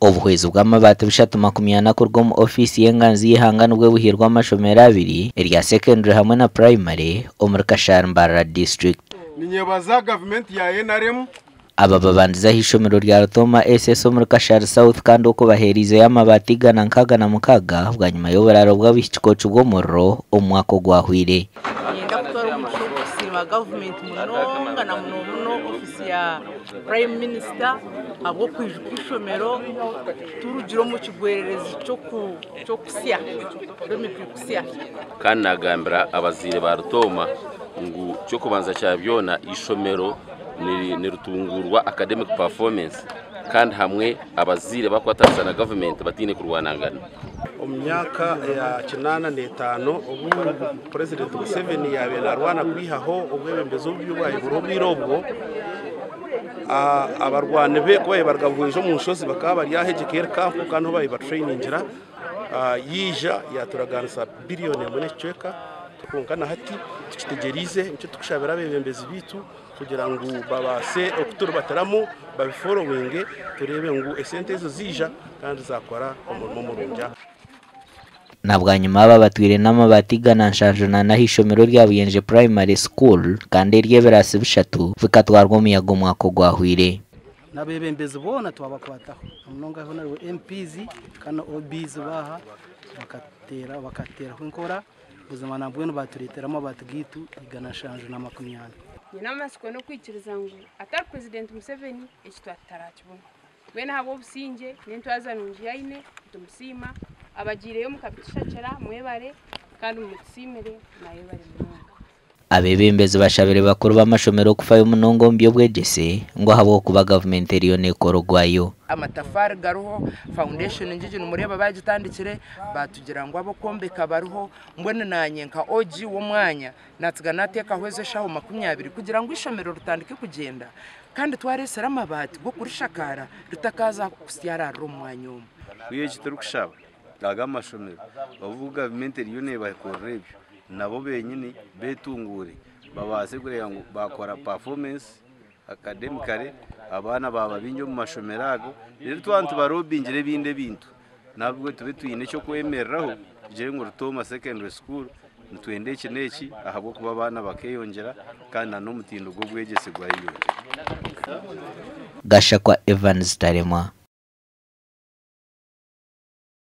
obuhwezi bw'amabaati bushatu 24 mu ofisi y'enganzi y'ihangano bwe buhirwa amashomero 2 erya secondary hamwe na primary omuri Kashari MBARARA district. Ninyebaza government ya NRM aba babandiza hishomero rya Rutoma SS muri Kashari South kandi uko baherize y'amabaati gana nkaga na mukaga bwa nyuma y'uburaro bw'abishikoco bw'omurro omwaka gwahwire. Yenda kutora umuco gusima government munonga na muno ofisi ya prime minister abo kwishomero turugiro mu kigwererezi cyo kusya kusya kandi nagambira abazire ba Rutoma ngo cyo kubanza cyabyona ishomero ni rutungurwa academic performance kandi hamwe abazire bakwatasa na government batine kurwanangana. Omyaka ya 85 ubu president Museveni yabenarwana kwihaho ubwebembezo by'ubaye burobirobwo abarwane be ko baragabuje mu nshozi bakaba bari yahegekera camp kandi bayi ba trainingira yija yaturaganisa billion ya monecheka tukunkana hati tukitegerize icyo tukushabira bebembezi bitu kugira ngo babase okutura bataramu babiforowinge turebe ngo esente zo zija kandi zakora umurimo murunja. Nabwa nyuma babatwire n'amabaati gana nshanjona na hishomero rya Buyenje primary school kandi ry'eberasi bishatu vikatwarwa umuyaga mwako gwahwire. Nabebembezi bona twabakwataho munonga hona MPs kana OBs baha bakatera inkora buzima nabweno batureteramo batugitu igana nshanjona 20. Ninamasiko no kwikiriza ngo atari president Museveni ekitwa tarakibona bene habo businge n'intwaza nungiyaine tumusima abagireyo mukabitishakira mwebare kandi umutsimere nayo bari munonga. Abebembezi bashabire bakuru b'amashomero kufayo munongo mbyo bwegese ngo habo kuba government eriyo nekorogwayo amatafari garuho foundation njije numureba bagitandikire batugira ngo abo kombeka baruho mbone nanye nka oji wo mwanya natsiga nateka hweze shaho 20 kugira ngo ishomero rutandike kugenda kandi twaresera amabati go kurishakara rutakaza kusyara ro mwanyuma uye kiturukushaba daga amashomero bavuga government eriyo ne bakorebyo nabo benyine betungure babase kureba ngo bakora performance academically abana baba binyo mu mashomerago rero twantu barobingire binde bintu nabwo tube tuyine cyo kwemereraho je ngo Rutoma secondary school ntwende kineki ahabo kuba abana bakeyongera kandi no mutindo gwo bwegese gwayiyongera. Gashakwa Evans Tarema.